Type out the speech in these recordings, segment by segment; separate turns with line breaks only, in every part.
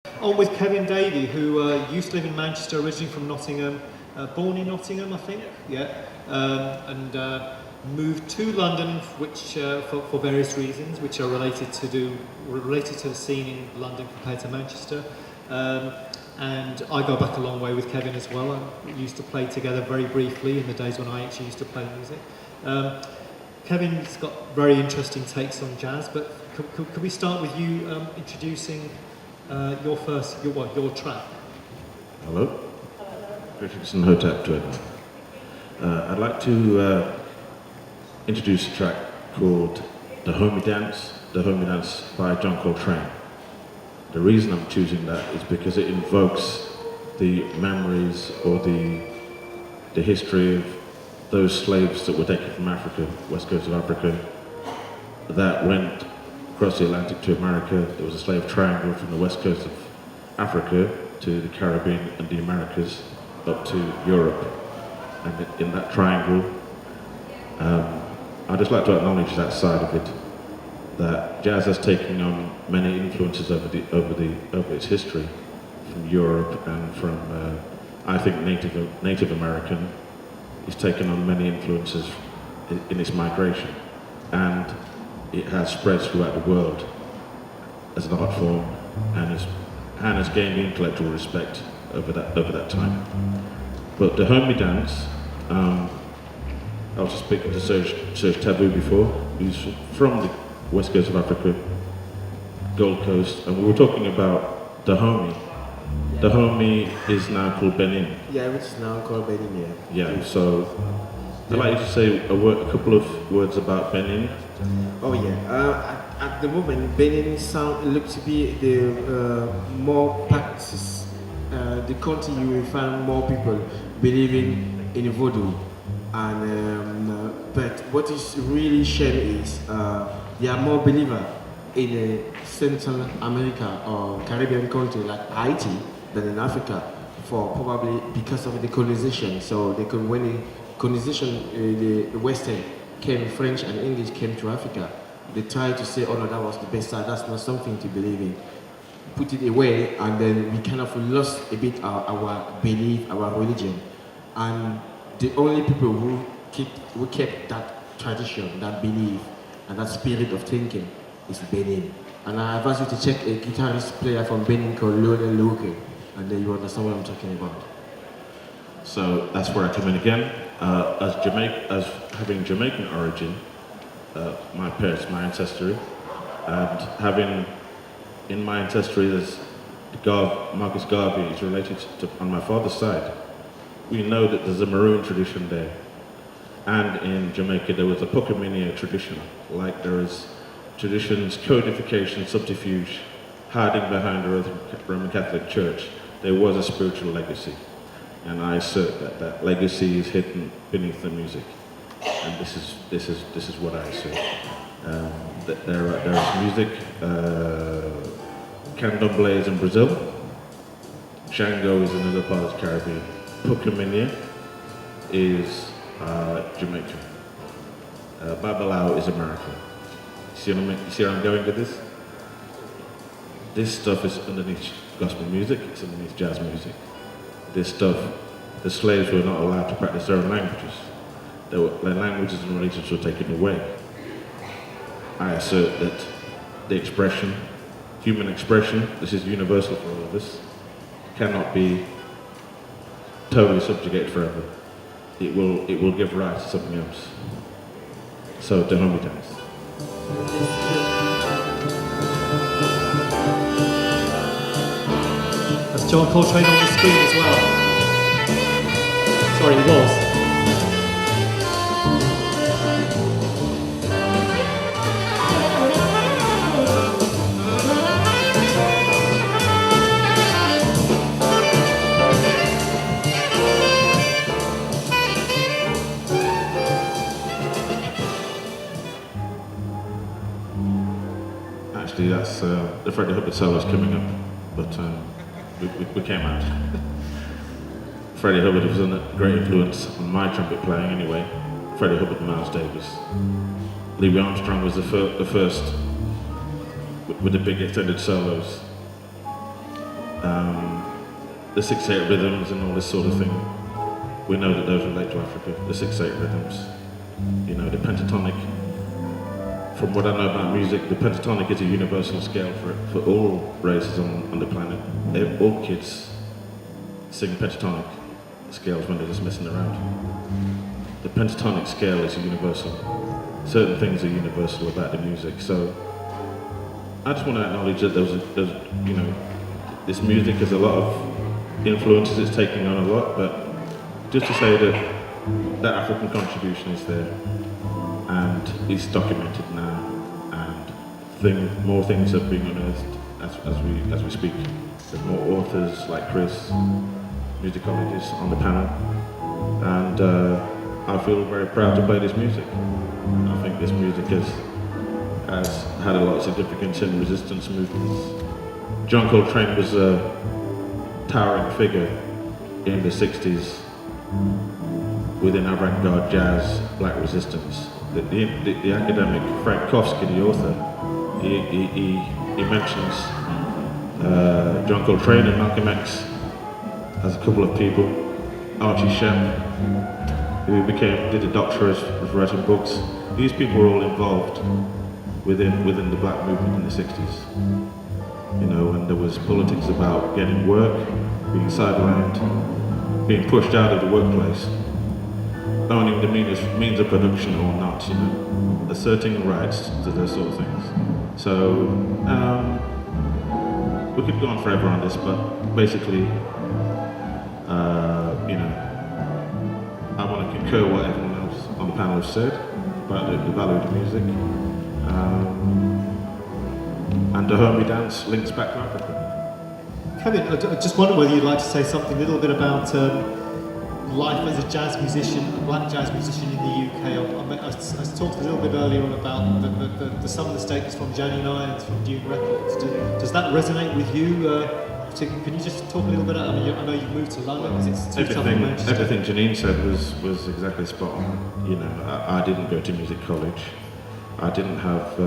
On with Kevin Davy, who used to live in Manchester, originally from Nottingham, born in Nottingham, I think, and moved to London, which for various reasons, which are related to the scene in London compared to Manchester. And I go back a long way with Kevin as well. We used to play together very briefly in the days when I actually used to play music. Kevin's got very interesting takes on jazz, but could we start with you introducing your track?
Hello. Richardson Hotep to it. I'd like to introduce a track called Dahomey Dance by John Coltrane. The reason I'm choosing that is because it invokes the memories or the history of those slaves that were taken from Africa, west coast of Africa, that went across the Atlantic to America. There was a slave triangle from the west coast of Africa to the Caribbean and the Americas up to Europe. And in that triangle, I'd just like to acknowledge that side of it, that jazz has taken on many influences over its history, from Europe and from I think Native American. It's taken on many influences in its migration, and it has spread throughout the world as an art form, and has gained intellectual respect over that time. But the Dahomey Dance, I was just speaking to Serge Tebu before, who's from the west coast of Africa, Gold Coast, and we were talking about Dahomey. Dahomey is now called Benin.
Yeah, which is now called Benin, yeah.
Yeah, so I'd like you to say a couple of words about Benin.
Oh yeah, at the moment Benin looks to be the more practices, the country you will find more people believing in voodoo. And but what is really shame is there are more believers in Central America or Caribbean country like Haiti than in Africa, for probably because of the colonization. So when the colonization, the Western came, French and English came to Africa, they tried to say, oh no, that was the best side, that's not something to believe in. Put it away, and then we kind of lost a bit our belief, our religion. And the only people who kept that tradition, that belief, and that spirit of thinking is Benin. And I advise you to check a guitarist player from Benin called Lionel Luque, and then you understand what I'm talking about.
So that's where I come in again. As having Jamaican origin, my parents, my ancestry, and having in my ancestry there's Marcus Garvey is related to, on my father's side. We know that there's a maroon tradition there. And in Jamaica there was a Pucaminia tradition, like there is traditions, codification, subterfuge, hiding behind the Roman Catholic Church. There was a spiritual legacy. And I assert that that legacy is hidden beneath the music. And this is what I assert. There is music, candomblé is in Brazil, Shango is in another part of the Caribbean, Pucaminia is Jamaican, Babalao is American. You see where I'm going with this? This stuff is underneath gospel music, it's underneath jazz music. This stuff, the slaves were not allowed to practice their own languages. Their languages and religions were taken away. I assert that the expression, human expression, this is universal for all of us, cannot be totally subjugated forever. It will give rise to something else. So, Dahomey Dance.
That's John Coltrane on the screen as well. Sorry, he was.
Actually, that's the Freddie Hubbard solo is coming up, but we came out. Freddie Hubbard was a great influence on my trumpet playing anyway. Freddie Hubbard and Miles Davis. Louis Armstrong was the first with the big extended solos. the 6/8 rhythms and all this sort of thing. We know that those relate to Africa, the 6/8 rhythms. You know, the pentatonic, from what I know about music, the pentatonic is a universal scale for all races on the planet. All kids sing pentatonic scales when they're just messing around. The pentatonic scale is universal. Certain things are universal about the music. So I just want to acknowledge that there's you know, this music has a lot of influences, it's taking on a lot, but just to say that that African contribution is there and it's documented now, and more things are being unearthed as we speak. There's more authors like Chris, musicologists on the panel, and I feel very proud to play this music. I think this music has had a lot of significance in resistance movements. John Coltrane was a towering figure in the 60s within avant-garde jazz, black resistance. The academic Frank Kofsky, the author, he mentions John Coltrane and Malcolm X as a couple of people. Archie Shepp, who did a doctorate, was writing books. These people were all involved within the black movement in the 60s. You know, when there was politics about getting work, being sidelined, being pushed out of the workplace, owning the means of production or not, you know, asserting rights to those sort of things. So, we could go on forever on this, but basically, you know, I want to concur what everyone else on the panel has said about the value of the music. And the Hermie dance links back to Africa.
Kevin, I just wonder whether you'd like to say something a little bit about life as a jazz musician, a black jazz musician in the UK. I talked a little bit earlier on about some of the statements from Johnny and I and from Dune Records. Does that resonate with you? Can you just talk a little bit? I mean, I know you've moved to London because it's too tough in Manchester.
Everything Janine said was exactly spot on. You know, I didn't go to music college. I didn't have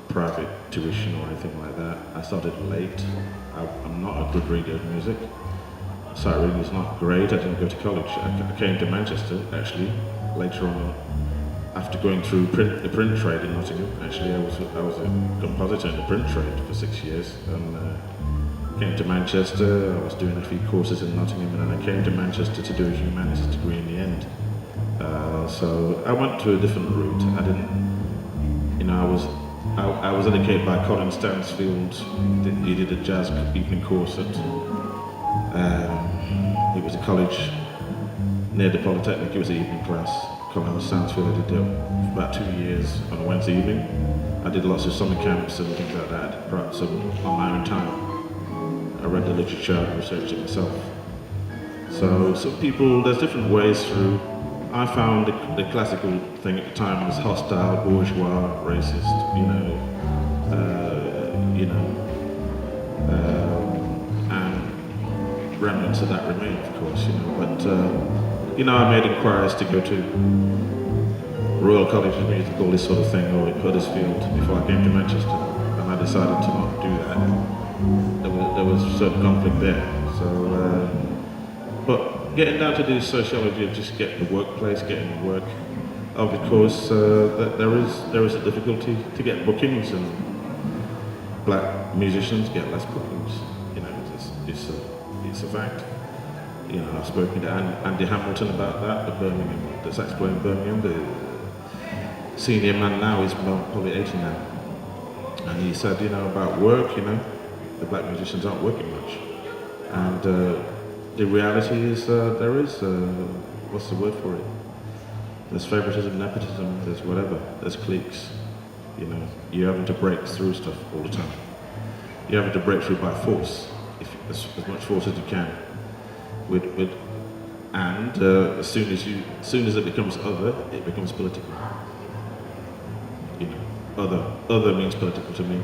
private tuition or anything like that. I started late. I'm not a good reader of music. Sight reading is not great. I didn't go to college. I came to Manchester actually later on, after going through the print trade in Nottingham. Actually, I was a compositor in the print trade for 6 years, and came to Manchester. I was doing a few courses in Nottingham, and then I came to Manchester to do a humanities degree in the end. So I went to a different route. I didn't, you know, I was educated by Colin Stansfield. He did a jazz evening course at, it was a college near the Polytechnic. It was an evening class. Colin Stansfield, I did it for about 2 years on a Wednesday evening. I did lots of summer camps and things like that, perhaps on my own time. I read the literature and researched it myself. So some people, there's different ways through. I found the classical thing at the time was hostile, bourgeois, racist, and remnants of that remain, of course, But, I made inquiries to go to Royal College of Music, all this sort of thing, or Huddersfield before I came to Manchester, and I decided to not do that. There was certain conflict there. So, but getting down to the sociology of just getting the workplace, getting work, of course, that there is a difficulty to get bookings, and black musicians get less bookings. It's a fact. I've spoken to Andy Hamilton about that, the sax player in Birmingham. The senior man now is probably 80 now, and he said, about work, the black musicians aren't working much, and the reality is there is what's the word for it? There's favoritism, nepotism, there's whatever, there's cliques. You're having to break through stuff all the time. You're having to break through by force, as much force as you can. As soon as it becomes other, it becomes political. Other means political to me.